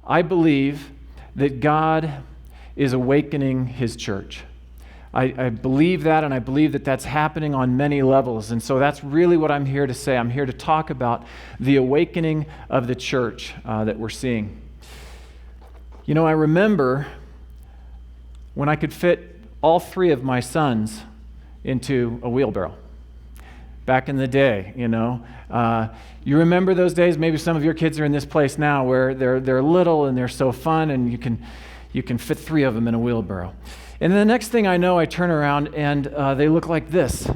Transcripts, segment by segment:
I believe that God is awakening his church. I believe that, and I believe that that's happening on many levels. And so that's really what I'm here to say. I'm here to talk about the awakening of the church that we're seeing. You know, I remember when I could fit all three of my sons into a wheelbarrow. Back in the day, you know. You remember those days? Maybe some of your kids are in this place now where they're little and they're so fun, and you can fit three of them in a wheelbarrow. And the next thing I know, I turn around and they look like this,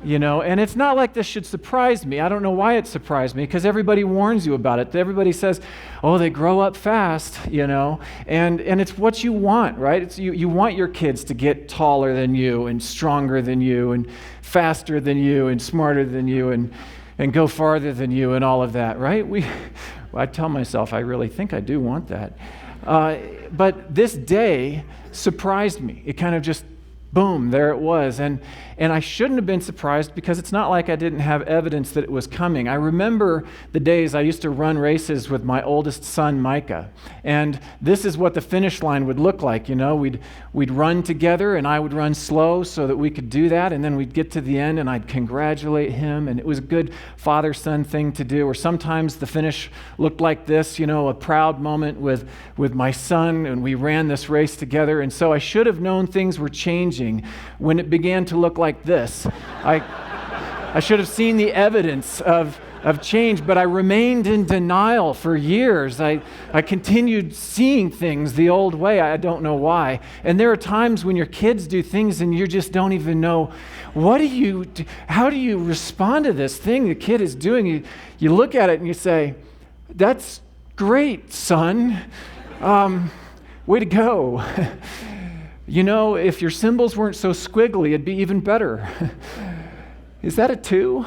you know. And it's not like this should surprise me. I don't know why it surprised me, because everybody warns you about it. Everybody says, oh, they grow up fast, you know. And it's what you want, right? It's you want your kids to get taller than you and stronger than you and faster than you and smarter than you and go farther than you and all of that, right? I tell myself I really think I do want that. But this day surprised me. It kind of just, boom, there it was. And I shouldn't have been surprised, because it's not like I didn't have evidence that it was coming. I remember the days I used to run races with my oldest son, Micah. And this is what the finish line would look like, you know. We'd run together, and I would run slow so that we could do that. And then we'd get to the end, and I'd congratulate him. And it was a good father-son thing to do. Or sometimes the finish looked like this, you know, a proud moment with my son, and we ran this race together. And so I should have known things were changing when it began to look like this. I should have seen the evidence of change, but I remained in denial for years. I continued seeing things the old way. I don't know why. And there are times when your kids do things and you just don't even know, what do you do? How do you respond to this thing the kid is doing? You look at it and you say, that's great, son. Way to go. You know, if your symbols weren't so squiggly, it'd be even better. Is that a 2?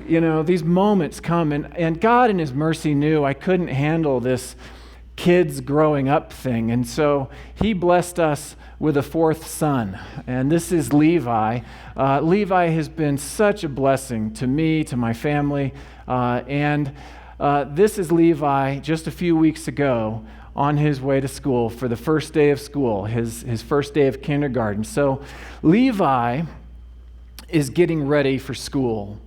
You know, these moments come, and God in his mercy knew I couldn't handle this kids growing up thing. And so he blessed us with a 4th son, and this is Levi. Levi has been such a blessing to me, to my family, and this is Levi just a few weeks ago on his way to school for the first day of school, his first day of kindergarten. So Levi is getting ready for school,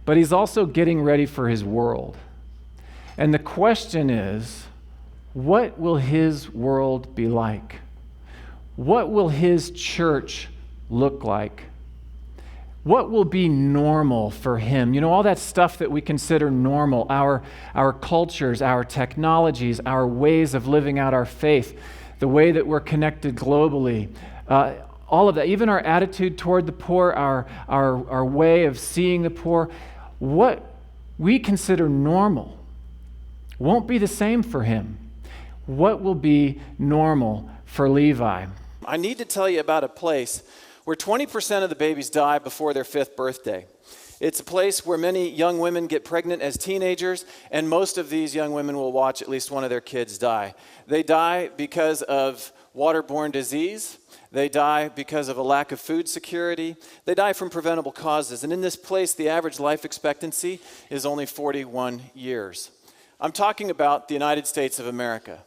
but he's also getting ready for his world. And the question is, what will his world be like? What will his church look like? What will be normal for him? You know, all that stuff that we consider normal, our cultures, our technologies, our ways of living out our faith, the way that we're connected globally, all of that, even our attitude toward the poor, our way of seeing the poor, what we consider normal won't be the same for him. What will be normal for Levi? I need to tell you about a place where 20% of the babies die before their 5th birthday. It's a place where many young women get pregnant as teenagers, and most of these young women will watch at least one of their kids die. They die because of waterborne disease. They die because of a lack of food security. They die from preventable causes. And in this place, the average life expectancy is only 41 years. I'm talking about the United States of America.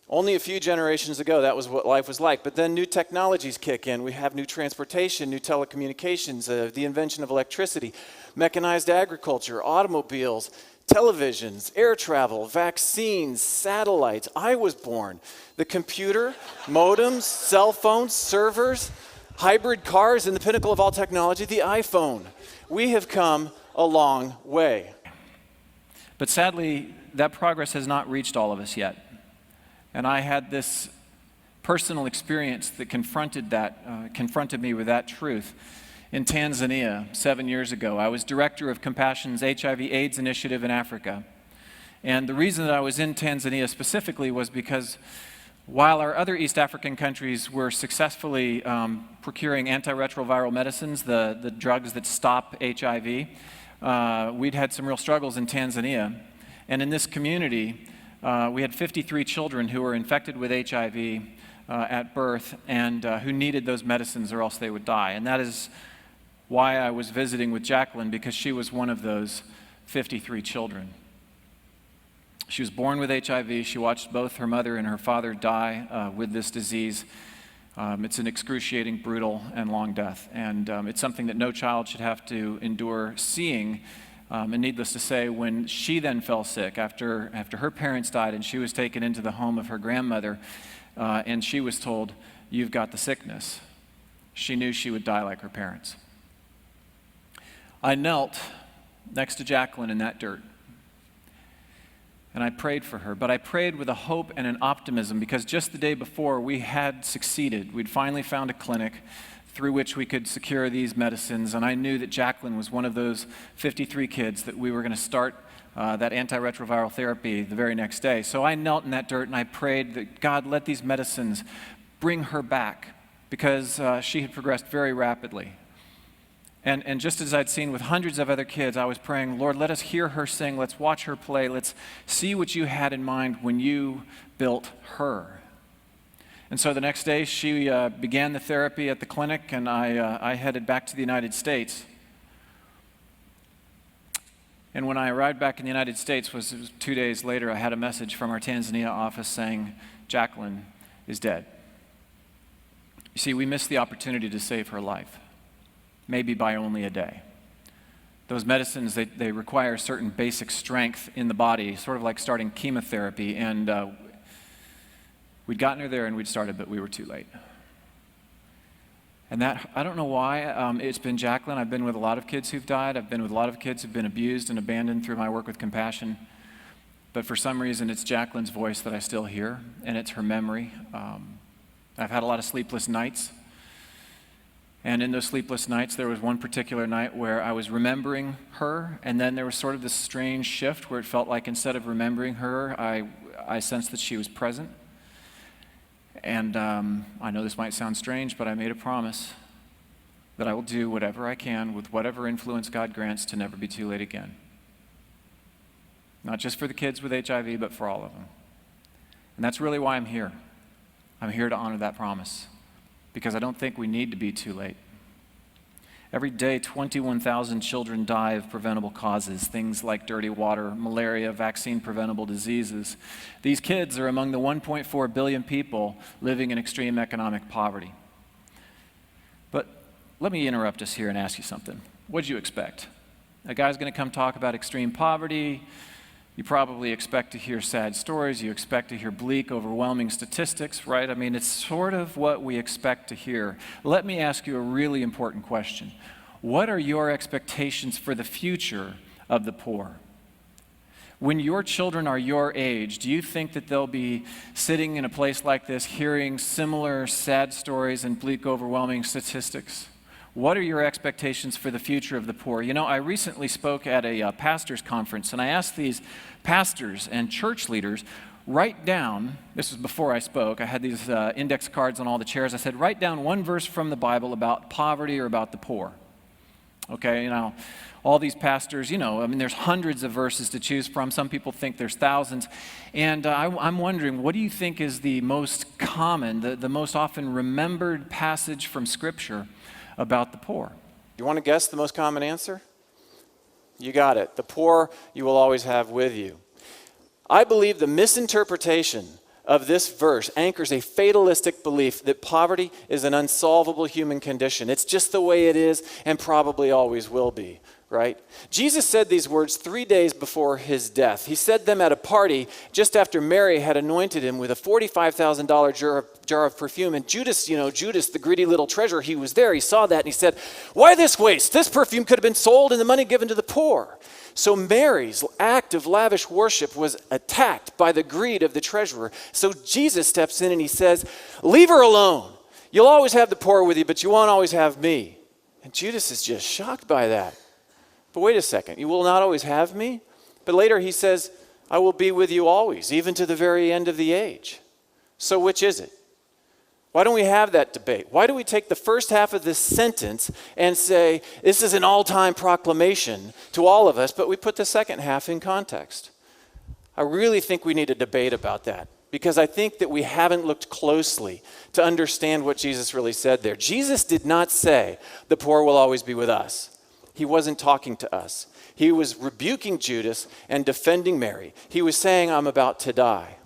Only a few generations ago, that was what life was like. But then new technologies kick in. We have new transportation, new telecommunications, the invention of electricity, mechanized agriculture, automobiles, televisions, air travel, vaccines, satellites. I was born. The computer, modems, cell phones, servers, hybrid cars, and the pinnacle of all technology, the iPhone. We have come a long way. But sadly, that progress has not reached all of us yet. And I had this personal experience that confronted me with that truth in Tanzania 7 years ago. I was director of Compassion's HIV/AIDS initiative in Africa. And the reason that I was in Tanzania specifically was because while our other East African countries were successfully procuring antiretroviral medicines, the drugs that stop HIV, we'd had some real struggles in Tanzania. And in this community, we had 53 children who were infected with HIV at birth and who needed those medicines or else they would die. And that is why I was visiting with Jacqueline, because she was one of those 53 children. She was born with HIV. She watched both her mother and her father die with this disease. It's an excruciating, brutal, and long death. And it's something that no child should have to endure seeing. And needless to say, when she then fell sick after her parents died and she was taken into the home of her grandmother and she was told, "You've got the sickness," she knew she would die like her parents. I knelt next to Jacqueline in that dirt. And I prayed for her, but I prayed with a hope and an optimism because just the day before we had succeeded. We'd finally found a clinic through which we could secure these medicines, and I knew that Jacqueline was one of those 53 kids that we were going to start that antiretroviral therapy the very next day. So I knelt in that dirt and I prayed that God, let these medicines bring her back because she had progressed very rapidly. And just as I'd seen with hundreds of other kids, I was praying, Lord, let us hear her sing. Let's watch her play. Let's see what you had in mind when you built her. And so the next day, she began the therapy at the clinic, and I headed back to the United States. And when I arrived back in the United States, it was 2 days later, I had a message from our Tanzania office saying, Jacqueline is dead. You see, we missed the opportunity to save her life. Maybe by only a day. Those medicines, they require certain basic strength in the body, sort of like starting chemotherapy, and we'd gotten her there and we'd started, but we were too late. And that, I don't know why, it's been Jacqueline. I've been with a lot of kids who've died. I've been with a lot of kids who've been abused and abandoned through my work with compassion. But for some reason, it's Jacqueline's voice that I still hear, and it's her memory. I've had a lot of sleepless nights. And in those sleepless nights, there was one particular night where I was remembering her, and then there was sort of this strange shift where it felt like instead of remembering her, I sensed that she was present. And I know this might sound strange, but I made a promise that I will do whatever I can with whatever influence God grants to never be too late again. Not just for the kids with HIV, but for all of them. And that's really why I'm here. I'm here to honor that promise. Because I don't think we need to be too late. Every day, 21,000 children die of preventable causes, things like dirty water, malaria, vaccine-preventable diseases. These kids are among the 1.4 billion people living in extreme economic poverty. But let me interrupt us here and ask you something. What did you expect? A guy's going to come talk about extreme poverty. You probably expect to hear sad stories. You expect to hear bleak, overwhelming statistics, right? I mean, it's sort of what we expect to hear. Let me ask you a really important question. What are your expectations for the future of the poor? When your children are your age, do you think that they'll be sitting in a place like this hearing similar sad stories and bleak, overwhelming statistics? What are your expectations for the future of the poor? You know, I recently spoke at a pastor's conference, and I asked these pastors and church leaders, write down, this was before I spoke, I had these index cards on all the chairs. I said, write down one verse from the Bible about poverty or about the poor. Okay, you know, all these pastors, you know, I mean, there's hundreds of verses to choose from. Some people think there's thousands. And I'm wondering, what do you think is the most common, the most often remembered passage from Scripture about the poor? You want to guess the most common answer? You got it. The poor you will always have with you. I believe the misinterpretation of this verse anchors a fatalistic belief that poverty is an unsolvable human condition. It's just the way it is and probably always will be, right? Jesus said these words 3 days before his death. He said them at a party just after Mary had anointed him with a $45,000 jar of perfume. And Judas, the greedy little treasurer, he was there. He saw that and he said, "Why this waste? This perfume could have been sold and the money given to the poor." So Mary's act of lavish worship was attacked by the greed of the treasurer. So Jesus steps in and he says, "Leave her alone. You'll always have the poor with you, but you won't always have me." And Judas is just shocked by that. But wait a second, you will not always have me? But later he says, "I will be with you always, even to the very end of the age." So which is it? Why don't we have that debate? Why do we take the first half of this sentence and say, this is an all-time proclamation to all of us, but we put the second half in context? I really think we need a debate about that, because I think that we haven't looked closely to understand what Jesus really said there. Jesus did not say the poor will always be with us. He wasn't talking to us. He was rebuking Judas and defending Mary. He was saying, I'm about to die.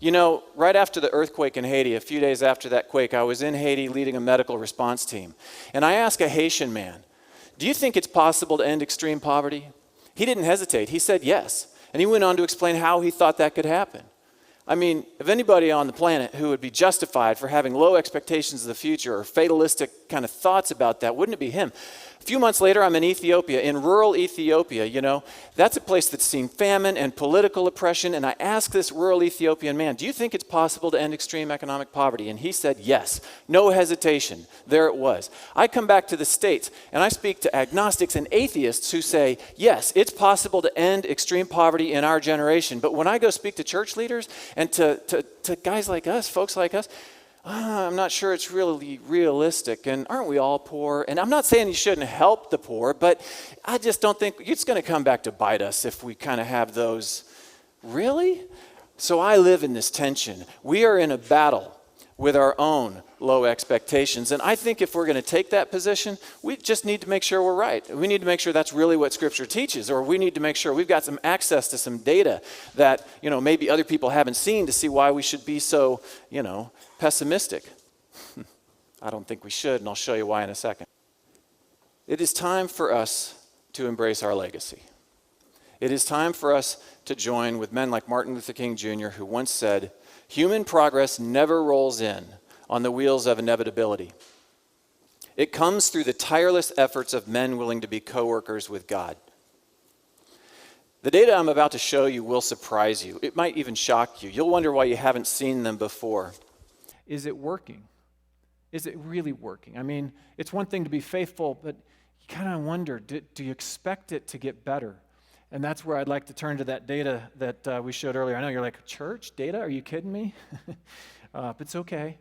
You know, right after the earthquake in Haiti, a few days after that quake, I was in Haiti leading a medical response team. And I asked a Haitian man, do you think it's possible to end extreme poverty? He didn't hesitate. He said yes. And he went on to explain how he thought that could happen. I mean, if anybody on the planet who would be justified for having low expectations of the future or fatalistic kind of thoughts about that, wouldn't it be him? A few months later, I'm in Ethiopia, in rural Ethiopia, you know. That's a place that's seen famine and political oppression. And I asked this rural Ethiopian man, do you think it's possible to end extreme economic poverty? And he said yes. No hesitation. There it was. I come back to the States, and I speak to agnostics and atheists who say, yes, it's possible to end extreme poverty in our generation. But when I go speak to church leaders and to guys like us, folks like us, I'm not sure it's really realistic, and aren't we all poor? And I'm not saying you shouldn't help the poor, but I just don't think it's going to come back to bite us if we kind of have those. Really? So I live in this tension. We are in a battle with our own low expectations, and I think if we're going to take that position, we just need to make sure we're right. We need to make sure that's really what Scripture teaches, or we need to make sure we've got some access to some data that, you know, maybe other people haven't seen to see why we should be so, you know, pessimistic. I don't think we should, and I'll show you why in a second. It is time for us to embrace our legacy. It is time for us to join with men like Martin Luther King Jr., who once said, human progress never rolls in on the wheels of inevitability. It comes through the tireless efforts of men willing to be co-workers with God. The data I'm about to show you will surprise you. It might even shock you. You'll wonder why you haven't seen them before. Is it working? Is it really working? I mean, it's one thing to be faithful, but you kind of wonder, do you expect it to get better? And that's where I'd like to turn to that data that we showed earlier. I know you're like, church data? Are you kidding me? But it's okay.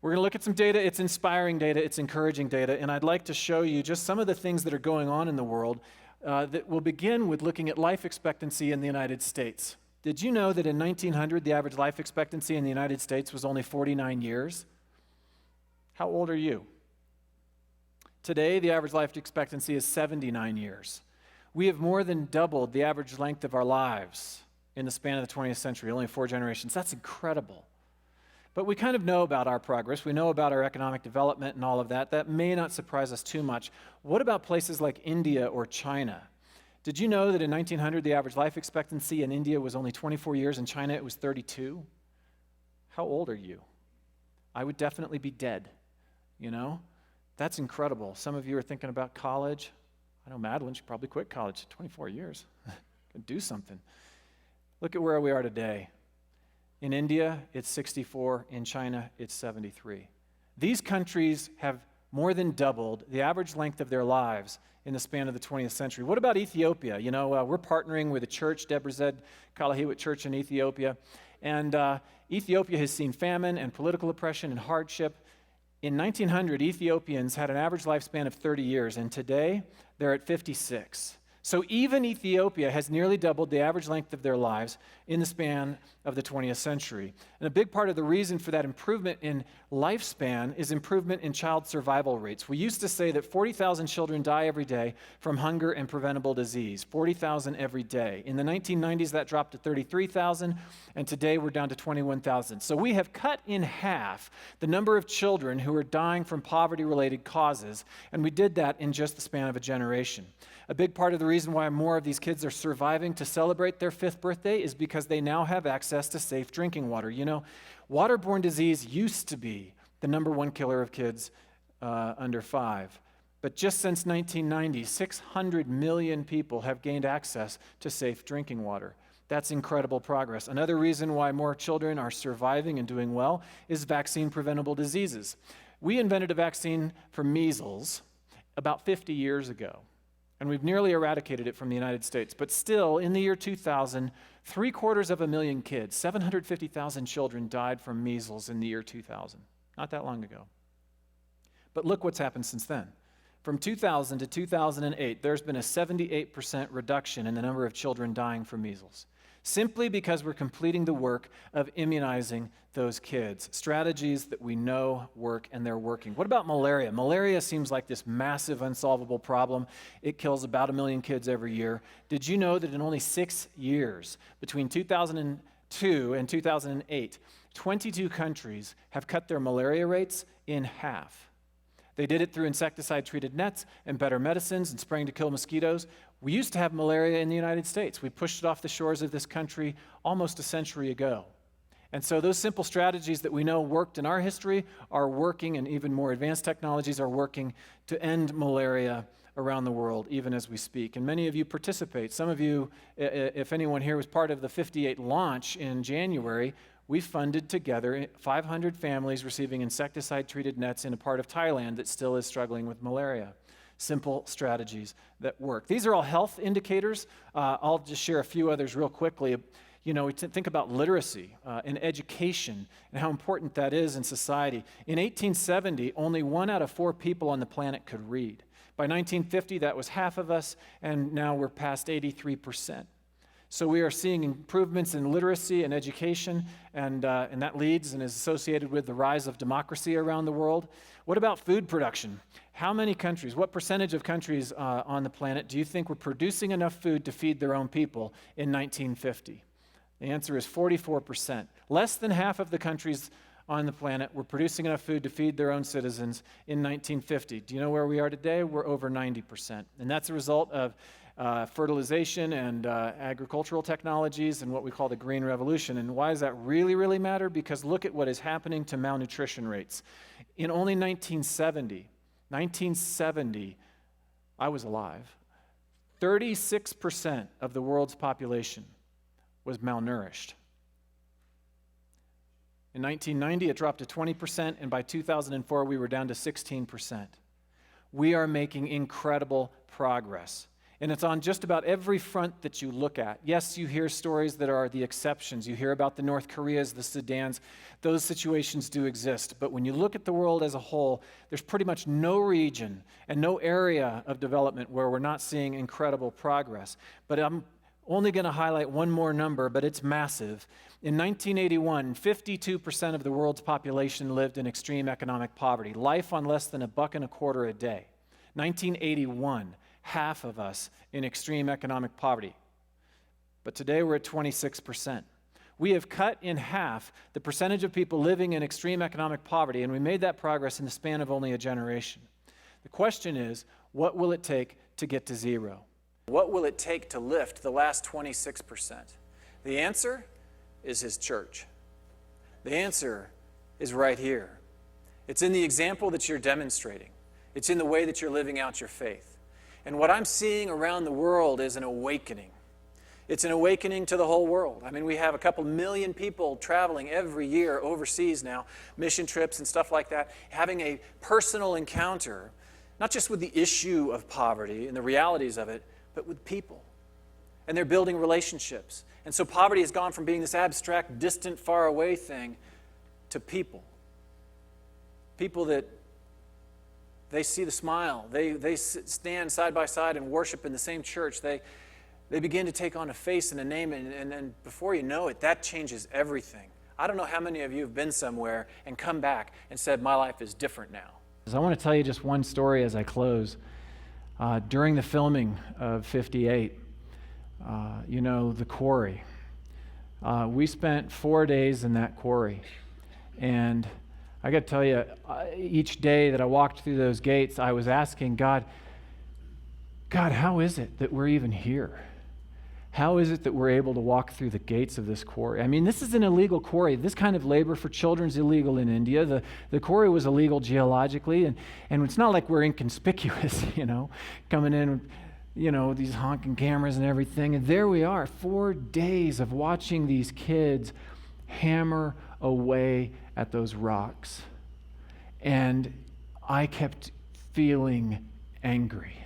We're going to look at some data. It's inspiring data. It's encouraging data. And I'd like to show you just some of the things that are going on in the world that will begin with looking at life expectancy in the United States. Did you know that in 1900, the average life expectancy in the United States was only 49 years? How old are you? Today, the average life expectancy is 79 years. We have more than doubled the average length of our lives in the span of the 20th century, only 4 generations. That's incredible. But we kind of know about our progress. We know about our economic development and all of that. That may not surprise us too much. What about places like India or China? Did you know that in 1900, the average life expectancy in India was only 24 years? In China, it was 32? How old are you? I would definitely be dead, you know? That's incredible. Some of you are thinking about college. I know Madeline should probably quit college. 24 years. Could do something. Look at where we are today. In India, it's 64. In China, it's 73. These countries have more than doubled the average length of their lives in the span of the 20th century. What about Ethiopia? You know, we're partnering with a church, Deborah Zed Kalahewit Church in Ethiopia. And Ethiopia has seen famine and political oppression and hardship. In 1900, Ethiopians had an average lifespan of 30 years, and today they're at 56. So even Ethiopia has nearly doubled the average length of their lives in the span of the 20th century. And a big part of the reason for that improvement in lifespan is improvement in child survival rates. We used to say that 40,000 children die every day from hunger and preventable disease, 40,000 every day. In the 1990s, that dropped to 33,000, and today we're down to 21,000. So we have cut in half the number of children who are dying from poverty-related causes, and we did that in just the span of a generation. A big part of the reason why more of these kids are surviving to celebrate their 5th birthday is because they now have access to safe drinking water. You know, waterborne disease used to be the number 1 killer of kids under 5. But just since 1990, 600 million people have gained access to safe drinking water. That's incredible progress. Another reason why more children are surviving and doing well is vaccine-preventable diseases. We invented a vaccine for measles about 50 years ago. And we've nearly eradicated it from the United States. But still, in the year 2000, 750,000 kids, 750,000 children died from measles in the year 2000. Not that long ago. But look what's happened since then. From 2000 to 2008, there's been a 78% reduction in the number of children dying from measles. simply because we're completing the work of immunizing those kids. Strategies that we know work, and they're working. What about malaria? Malaria seems like this massive, unsolvable problem. It kills about 1 million kids every year. Did you know that in only 6 years, between 2002 and 2008, 22 countries have cut their malaria rates in half? They did it through insecticide-treated nets and better medicines and spraying to kill mosquitoes. We used to have malaria in the United States. We pushed it off the shores of this country almost a century ago. And so those simple strategies that we know worked in our history are working, and even more advanced technologies are working to end malaria around the world, even as we speak. And many of you participate. Some of you, if anyone here was part of the 58 launch in January, we funded together 500 families receiving insecticide-treated nets in a part of Thailand that still is struggling with malaria. Simple strategies that work. These are all health indicators. I'll just share a few others real quickly. You know, we think about literacy and education and how important that is in society. In 1870, only 1 out of 4 people on the planet could read. By 1950, that was half of us, and now we're past 83%. So we are seeing improvements in literacy and education, and that leads and is associated with the rise of democracy around the world. What about food production? How many countries, what percentage of countries on the planet do you think were producing enough food to feed their own people in 1950? The answer is 44%. Less than half of the countries on the planet were producing enough food to feed their own citizens in 1950. Do you know where we are today? We're over 90%. And that's a result of fertilization and agricultural technologies and what we call the Green Revolution. And why does that really, really matter? Because look at what is happening to malnutrition rates. In only 1970, I was alive, 36% of the world's population was malnourished. In 1990, it dropped to 20%, and by 2004, we were down to 16%. We are making incredible progress. And it's on just about every front that you look at. Yes, you hear stories that are the exceptions. You hear about the North Koreas, the Sudans. Those situations do exist. But when you look at the world as a whole, there's pretty much no region and no area of development where we're not seeing incredible progress. But I'm only going to highlight one more number, but it's massive. In 1981, 52% of the world's population lived in extreme economic poverty, life on less than $1.25 a day. 1981, half of us in extreme economic poverty. But today we're at 26%. We have cut in half the percentage of people living in extreme economic poverty, and we made that progress in the span of only a generation. The question is, what will it take to get to zero? What will it take to lift the last 26%? The answer is His church. The answer is right here. It's in the example that you're demonstrating. It's in the way that you're living out your faith. And what I'm seeing around the world is an awakening. It's an awakening to the whole world. I mean, we have a couple million people traveling every year overseas now, mission trips and stuff like that, having a personal encounter, not just with the issue of poverty and the realities of it, but with people. And they're building relationships. And so poverty has gone from being this abstract, distant, far away thing to people. People that they see the smile. They stand side by side and worship in the same church. They begin to take on a face and a name, and then before you know it, that changes everything. I don't know how many of you have been somewhere and come back and said, my life is different now. I want to tell you just one story as I close. During the filming of 58, the quarry, we spent 4 days in that quarry. And I got to tell you, each day that I walked through those gates, I was asking God, how is it that we're even here? How is it that we're able to walk through the gates of this quarry? I mean, this is an illegal quarry. This kind of labor for children is illegal in India. The quarry was illegal geologically, and it's not like we're inconspicuous, coming in, these honking cameras and everything. And there we are, 4 days of watching these kids hammer away at those rocks. And I kept feeling angry.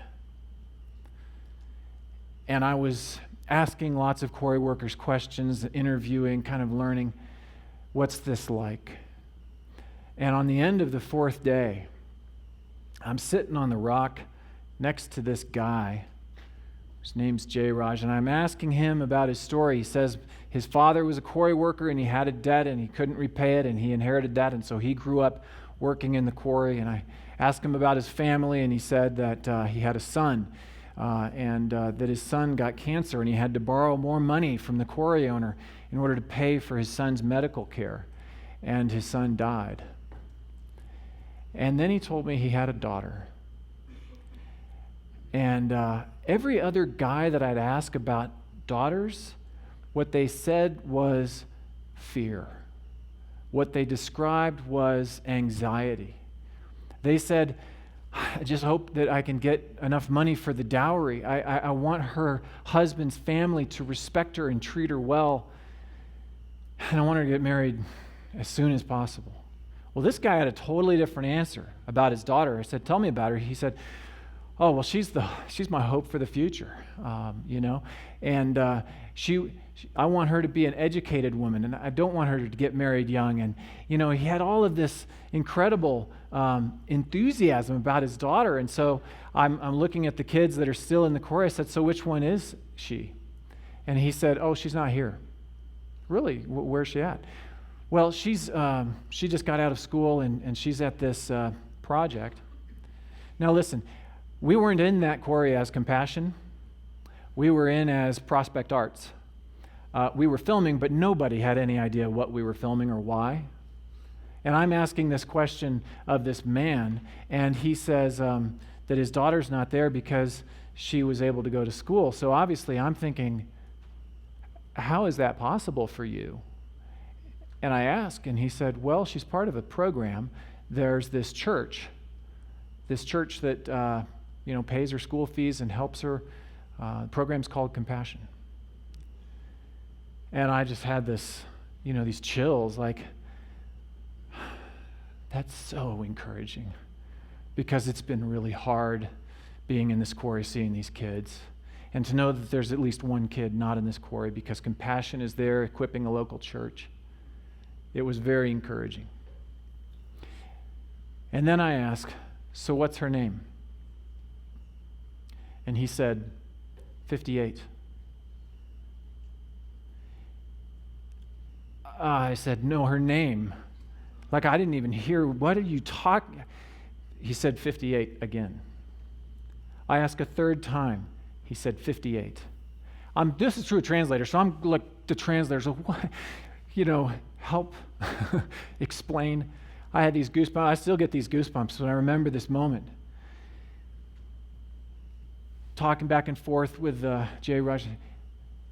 And I was asking lots of quarry workers questions, interviewing, kind of learning, what's this like? And on the end of the 4th day, I'm sitting on the rock next to this guy His name's J. Raj, and I'm asking him about his story. He says his father was a quarry worker and he had a debt and he couldn't repay it and he inherited that, and so he grew up working in the quarry. And I asked him about his family, and he said that he had a son and that his son got cancer and he had to borrow more money from the quarry owner in order to pay for his son's medical care, and his son died. And then he told me he had a daughter. And every other guy that I'd ask about daughters, what they said was fear. What they described was anxiety. They said, I just hope that I can get enough money for the dowry. I want her husband's family to respect her and treat her well. And I want her to get married as soon as possible. Well, this guy had a totally different answer about his daughter. I said, tell me about her. He said, oh, well, she's my hope for the future, and I want her to be an educated woman, and I don't want her to get married young. And, he had all of this incredible enthusiasm about his daughter. And so I'm looking at the kids that are still in the quarry. I said, so which one is she? And he said, oh, she's not here. Really? Where's she at? Well, she just got out of school, and she's at this project. Now, listen. We weren't in that quarry as Compassion. We were in as Prospect Arts. We were filming, but nobody had any idea what we were filming or why. And I'm asking this question of this man, and he says that his daughter's not there because she was able to go to school. So obviously I'm thinking, how is that possible for you? And I asked, and he said, well, she's part of a program. There's this church that pays her school fees and helps her. The program's called Compassion. And I just had this, these chills, like, that's so encouraging, because it's been really hard being in this quarry, seeing these kids, and to know that there's at least one kid not in this quarry because Compassion is there equipping a local church. It was very encouraging. And then I asked, so what's her name? And he said, 58. I said, no, her name. Like, I didn't even hear, what are you talking? He said 58 again. I asked a third time. He said 58. This is through a translator, so I'm like the translator. So what? Help explain. I had these goosebumps. I still get these goosebumps when I remember this moment. Talking back and forth with J. Rush,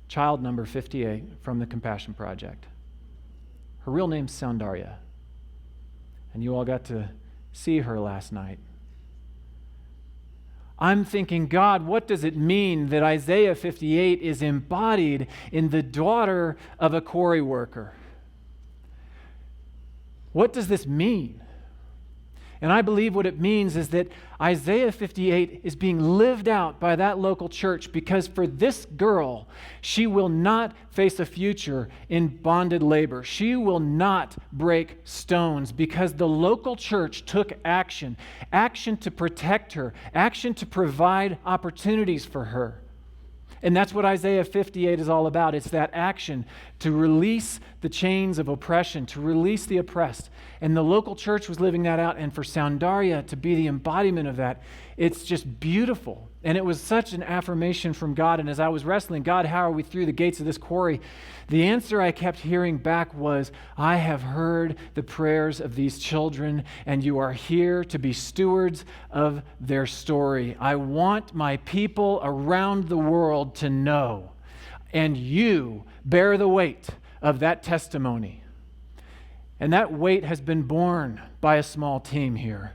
child number 58 from the Compassion Project. Her real name's Soundarya, and you all got to see her last night. I'm thinking, God, what does it mean that Isaiah 58 is embodied in the daughter of a quarry worker? What does this mean? And I believe what it means is that Isaiah 58 is being lived out by that local church, because for this girl, she will not face a future in bonded labor. She will not break stones, because the local church took action to protect her, action to provide opportunities for her. And that's what Isaiah 58 is all about. It's that action to release the chains of oppression, to release the oppressed. And the local church was living that out. And for Soundarya to be the embodiment of that, it's just beautiful. And it was such an affirmation from God. And as I was wrestling, God, how are we through the gates of this quarry? The answer I kept hearing back was, I have heard the prayers of these children, and you are here to be stewards of their story. I want my people around the world to know, and you bear the weight of that testimony. And that weight has been borne by a small team here.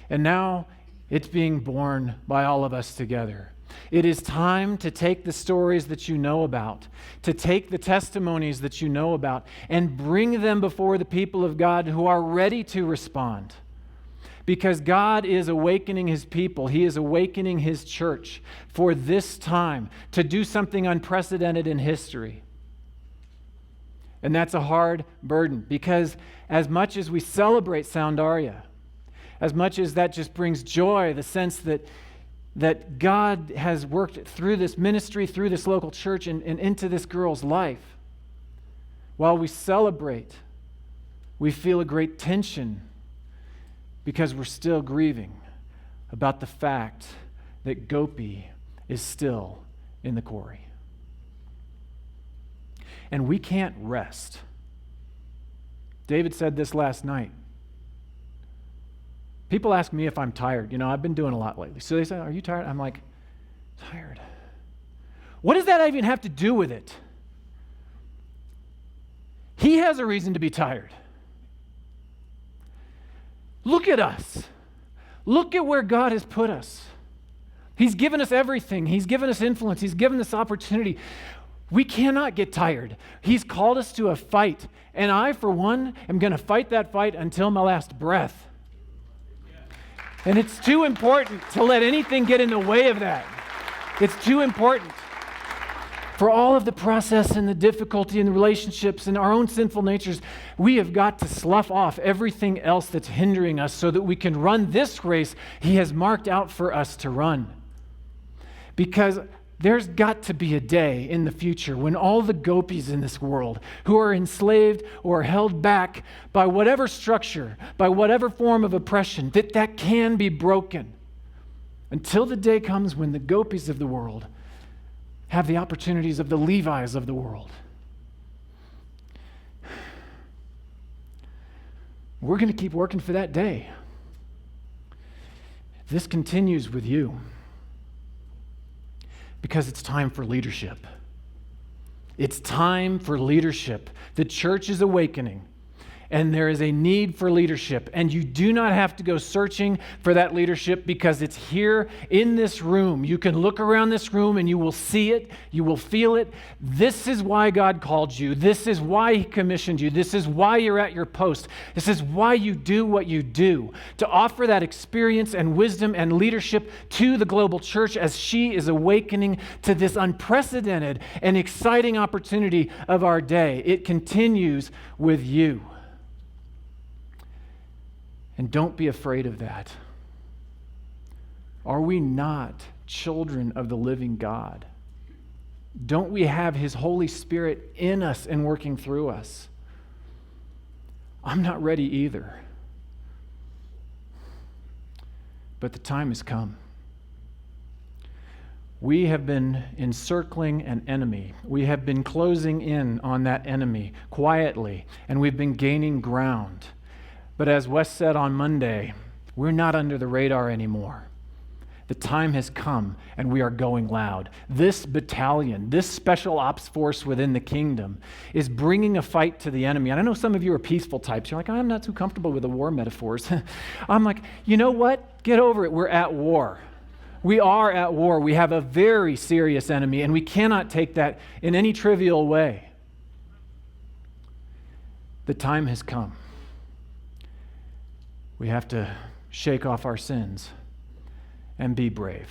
And now it's being borne by all of us together. It is time to take the stories that you know about, to take the testimonies that you know about, and bring them before the people of God who are ready to respond. Because God is awakening his people. He is awakening his church for this time to do something unprecedented in history. And that's a hard burden, because as much as we celebrate Soundarya, as much as that just brings joy, the sense that that God has worked through this ministry, through this local church, and into this girl's life. While we celebrate, we feel a great tension because we're still grieving about the fact that Gopi is still in the quarry. And we can't rest. David said this last night. People ask me if I'm tired. I've been doing a lot lately. So they say, "Are you tired?" I'm like, "Tired." What does that even have to do with it? He has a reason to be tired. Look at us. Look at where God has put us. He's given us everything. He's given us influence. He's given us opportunity. We cannot get tired. He's called us to a fight. And I, for one, am going to fight that fight until my last breath. And it's too important to let anything get in the way of that. It's too important. For all of the process and the difficulty and the relationships and our own sinful natures, we have got to slough off everything else that's hindering us so that we can run this race He has marked out for us to run. Because there's got to be a day in the future when all the gopis in this world who are enslaved or held back by whatever structure, by whatever form of oppression, that can be broken. Until the day comes when the gopis of the world have the opportunities of the Levi's of the world. We're going to keep working for that day. This continues with you because it's time for leadership. It's time for leadership. The church is awakening. And there is a need for leadership. And you do not have to go searching for that leadership because it's here in this room. You can look around this room and you will see it. You will feel it. This is why God called you. This is why He commissioned you. This is why you're at your post. This is why you do what you do, to offer that experience and wisdom and leadership to the global church as she is awakening to this unprecedented and exciting opportunity of our day. It continues with you. And don't be afraid of that. Are we not children of the living God? Don't we have His Holy Spirit in us and working through us? I'm not ready either. But the time has come. We have been encircling an enemy. We have been closing in on that enemy quietly, and we've been gaining ground. But as Wes said on Monday, we're not under the radar anymore. The time has come, and we are going loud. This battalion, this special ops force within the kingdom is bringing a fight to the enemy. And I know some of you are peaceful types. You're like, I'm not too comfortable with the war metaphors. I'm like, you know what? Get over it. We're at war. We are at war. We have a very serious enemy, and we cannot take that in any trivial way. The time has come. We have to shake off our sins and be brave.